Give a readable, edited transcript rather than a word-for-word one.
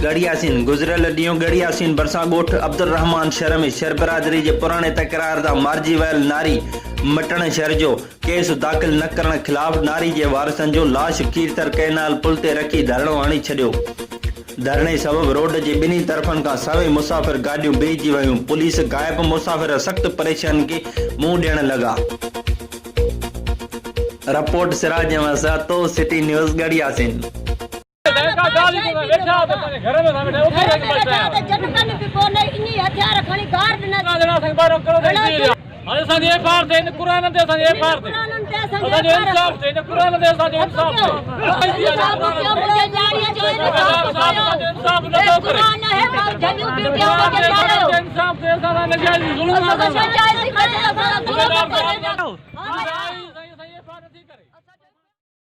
गढ़ियासीन गुज़रियल ॾींहुं गढ़ियासीन भरिसां ॻोठ अब्दुल रहमान शहर में शहर बिरादरी जे पुराणे तकरार तां मारिजी वियल नारी मटण शहर जो केस दाख़िल न करण खिलाफ़ नारी जे वारसनि जो लाश कीरतर कैनाल पुल ते रखी धरणो हणी छॾियो। धरणे सबब रोड जे ॿिन्ही तरफ़नि खां सभई मुसाफ़िर गाॾियूं बीहजी वयूं। पुलिस गाइब मुसाफ़िर सख़्त परेशानी खे मुंहुं ॾियण लॻा। रिपोर्ट सिराज अहमद सातो सिटी न्यूज़ गढ़ियासीन। इंसाफ